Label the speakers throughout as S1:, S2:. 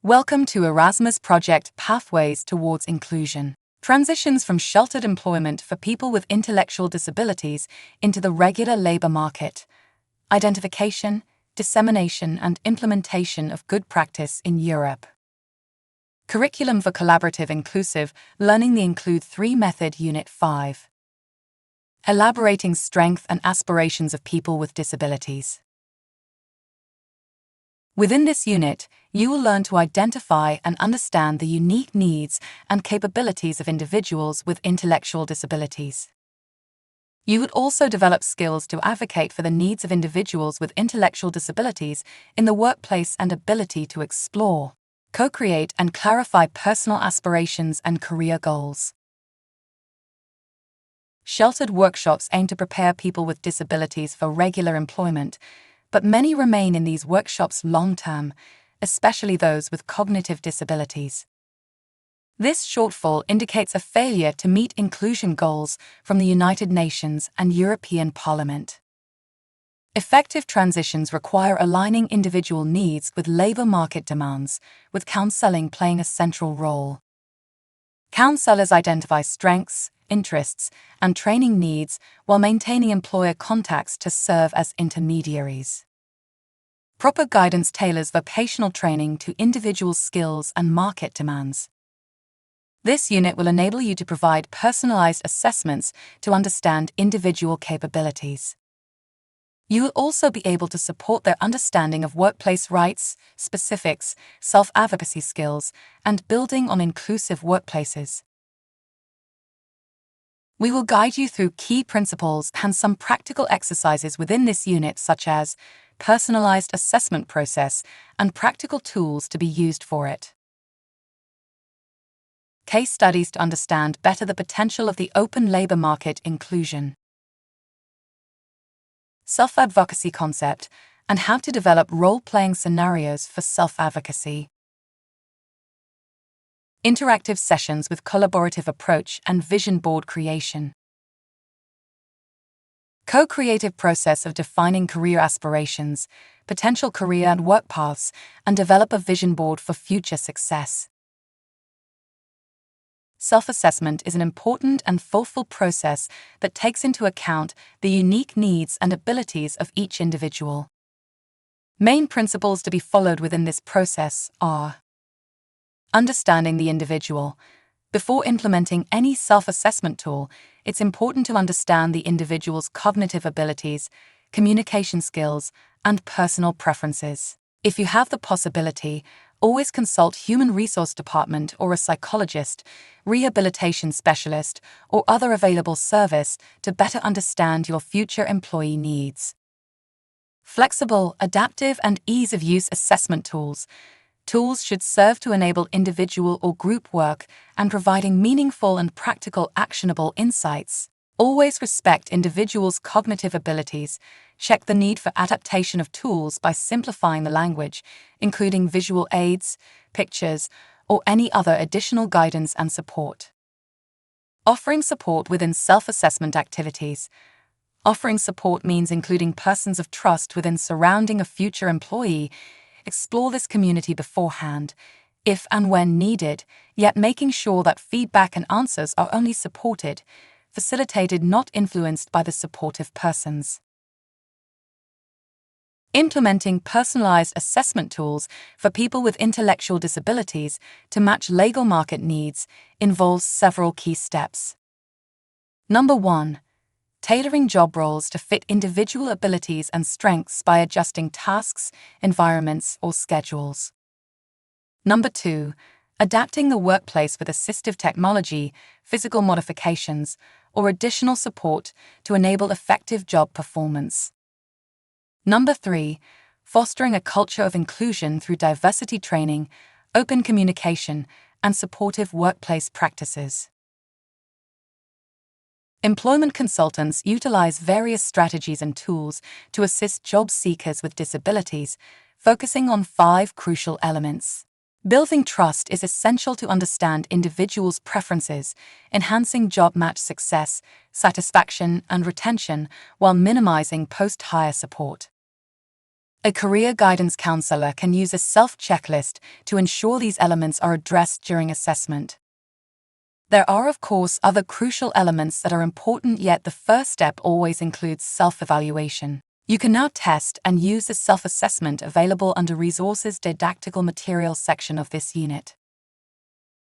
S1: Welcome to Erasmus Project Pathways Towards Inclusion. Transitions from sheltered employment for people with intellectual disabilities into the regular labor market. Identification, dissemination, and implementation of good practice in Europe. Curriculum for Collaborative Inclusive Learning, the Include3 Method, Unit 5. Elaborating strength and aspirations of people with disabilities. Within this unit, you will learn to identify and understand the unique needs and capabilities of individuals with intellectual disabilities. You would also develop skills to advocate for the needs of individuals with intellectual disabilities in the workplace and ability to explore, co-create, and clarify personal aspirations and career goals. Sheltered workshops aim to prepare people with disabilities for regular employment, but many remain in these workshops long-term, especially those with cognitive disabilities. This shortfall indicates a failure to meet inclusion goals from the United Nations and European Parliament. Effective transitions require aligning individual needs with labor market demands, with counseling playing a central role. Counselors identify strengths, interests, and training needs while maintaining employer contacts to serve as intermediaries. Proper guidance tailors vocational training to individual skills and market demands. This unit will enable you to provide personalized assessments to understand individual capabilities. You will also be able to support their understanding of workplace rights, specifics, self-advocacy skills, and building on inclusive workplaces. We will guide you through key principles and some practical exercises within this unit, such as personalized assessment process and practical tools to be used for it. Case studies to understand better the potential of the open labor market inclusion. Self-advocacy concept and how to develop role-playing scenarios for self-advocacy. Interactive sessions with collaborative approach and vision board creation. Co-creative process of defining career aspirations, potential career and work paths, and develop a vision board for future success. Self-assessment is an important and thoughtful process that takes into account the unique needs and abilities of each individual. Main principles to be followed within this process are: understanding the individual. Before implementing any self-assessment tool, it's important to understand the individual's cognitive abilities, communication skills, and personal preferences. If you have the possibility, always consult human resource department or a psychologist, rehabilitation specialist, or other available service to better understand your future employee needs. Flexible, adaptive, and ease-of-use assessment tools. Tools should serve to enable individual or group work and providing meaningful and practical actionable insights. Always respect individuals' cognitive abilities. Check the need for adaptation of tools by simplifying the language, including visual aids, pictures, or any other additional guidance and support. Offering support within self-assessment activities. Offering support means including persons of trust within surrounding a future employee. Explore this community beforehand, if and when needed, yet making sure that feedback and answers are only supported, facilitated, not influenced by the supportive persons. Implementing personalized assessment tools for people with intellectual disabilities to match labor market needs involves several key steps. Number 1. Tailoring job roles to fit individual abilities and strengths by adjusting tasks, environments, or schedules. Number 2. Adapting the workplace with assistive technology, physical modifications, or additional support to enable effective job performance. Number 3. Fostering a culture of inclusion through diversity training, open communication, and supportive workplace practices. Employment consultants utilize various strategies and tools to assist job seekers with disabilities, focusing on 5 crucial elements. Building trust is essential to understand individuals' preferences, enhancing job match success, satisfaction, and retention while minimizing post-hire support. A career guidance counselor can use a self-checklist to ensure these elements are addressed during assessment. There are, of course, other crucial elements that are important, yet the first step always includes self-evaluation. You can now test and use the self-assessment available under Resources Didactical Materials section of this unit.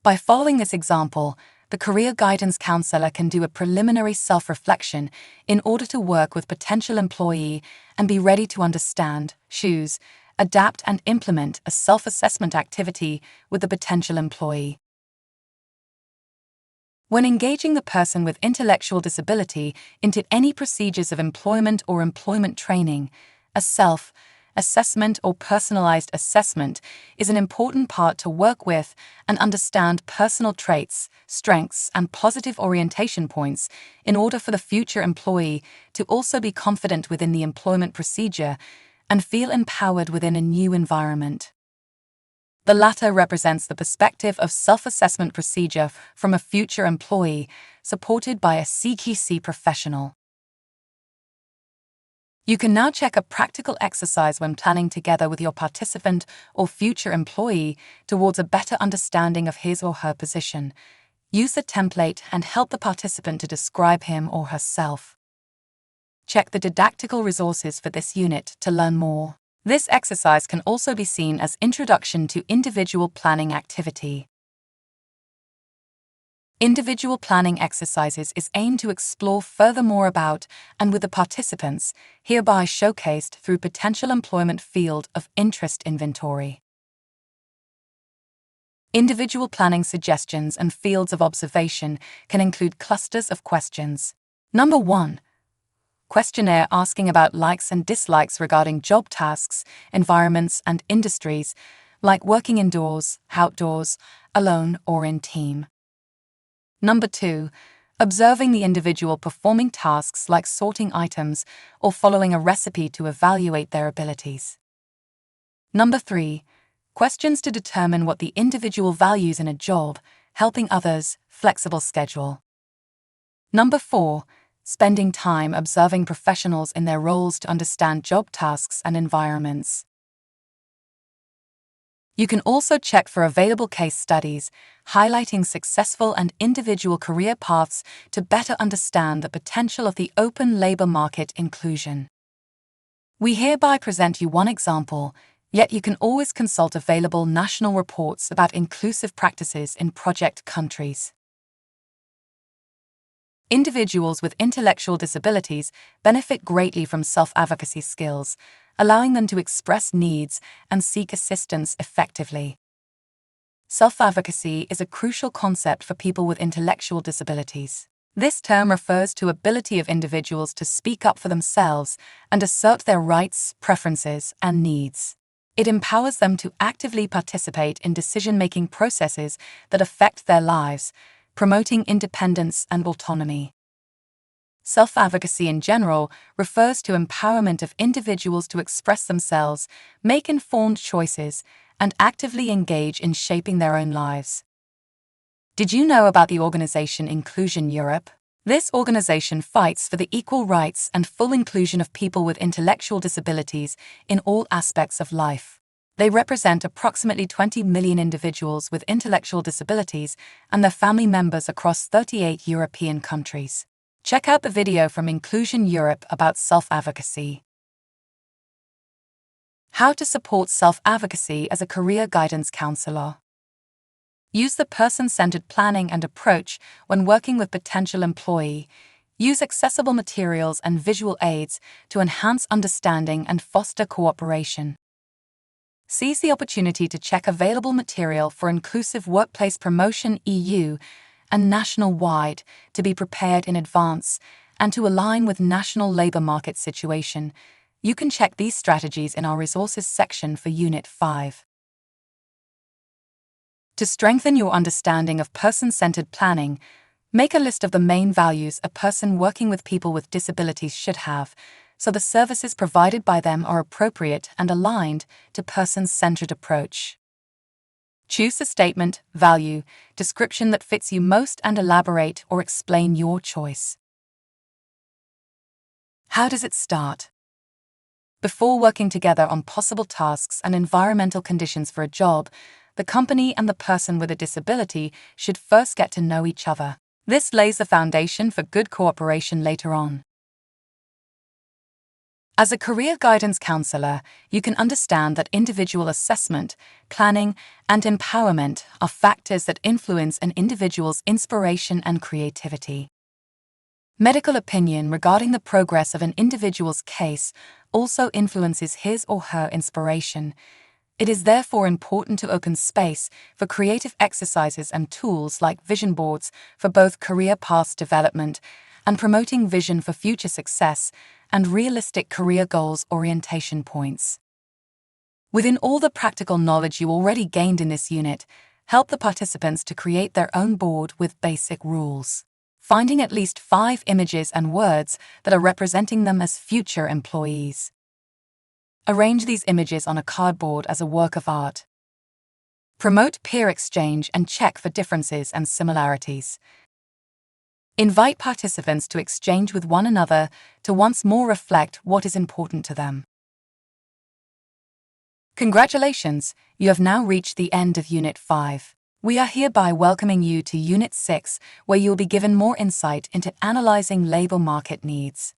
S1: By following this example, the career guidance counselor can do a preliminary self-reflection in order to work with potential employee and be ready to understand, choose, adapt and implement a self-assessment activity with the potential employee. When engaging the person with intellectual disability into any procedures of employment or employment training, a self-assessment or personalized assessment is an important part to work with and understand personal traits, strengths, and positive orientation points in order for the future employee to also be confident within the employment procedure and feel empowered within a new environment. The latter represents the perspective of self-assessment procedure from a future employee, supported by a CQC professional. You can now check a practical exercise when planning together with your participant or future employee towards a better understanding of his or her position. Use the template and help the participant to describe him or herself. Check the didactical resources for this unit to learn more. This exercise can also be seen as Introduction to Individual Planning Activity. Individual planning exercises is aimed to explore furthermore about and with the participants, hereby showcased through potential employment field of interest inventory. Individual planning suggestions and fields of observation can include clusters of questions. Number 1. Questionnaire asking about likes and dislikes regarding job tasks, environments, and industries, like working indoors, outdoors, alone, or in team. Number 2. Observing the individual performing tasks like sorting items or following a recipe to evaluate their abilities. Number 3. Questions to determine what the individual values in a job, helping others, flexible schedule. Number 4. Spending time observing professionals in their roles to understand job tasks and environments. You can also check for available case studies, highlighting successful and individual career paths to better understand the potential of the open labor market inclusion. We hereby present you one example, yet you can always consult available national reports about inclusive practices in project countries. Individuals with intellectual disabilities benefit greatly from self-advocacy skills, allowing them to express needs and seek assistance effectively. Self-advocacy is a crucial concept for people with intellectual disabilities. This term refers to the ability of individuals to speak up for themselves and assert their rights, preferences, and needs. It empowers them to actively participate in decision-making processes that affect their lives, promoting independence and autonomy. Self-advocacy in general refers to empowerment of individuals to express themselves, make informed choices, and actively engage in shaping their own lives. Did you know about the organization Inclusion Europe? This organization fights for the equal rights and full inclusion of people with intellectual disabilities in all aspects of life. They represent approximately 20 million individuals with intellectual disabilities and their family members across 38 European countries. Check out the video from Inclusion Europe about self-advocacy. How to support self-advocacy as a career guidance counselor. Use the person-centered planning and approach when working with potential employee. Use accessible materials and visual aids to enhance understanding and foster cooperation. Seize the opportunity to check available material for Inclusive Workplace Promotion EU and national-wide to be prepared in advance and to align with national labor market situation. You can check these strategies in our resources section for Unit 5. To strengthen your understanding of person-centered planning, make a list of the main values a person working with people with disabilities should have, so the services provided by them are appropriate and aligned to person-centered approach. Choose a statement, value, description that fits you most and elaborate or explain your choice. How does it start? Before working together on possible tasks and environmental conditions for a job, the company and the person with a disability should first get to know each other. This lays the foundation for good cooperation later on. As a career guidance counselor, you can understand that individual assessment, planning, and empowerment are factors that influence an individual's inspiration and creativity. Medical opinion regarding the progress of an individual's case also influences his or her inspiration. It is therefore important to open space for creative exercises and tools like vision boards for both career path development and promoting vision for future success and realistic career goals orientation points. Within all the practical knowledge you already gained in this unit, help the participants to create their own board with basic rules, finding at least 5 images and words that are representing them as future employees. Arrange these images on a cardboard as a work of art. Promote peer exchange and check for differences and similarities. Invite participants to exchange with one another to once more reflect what is important to them. Congratulations, you have now reached the end of Unit 5. We are hereby welcoming you to Unit 6, where you will be given more insight into analyzing labor market needs.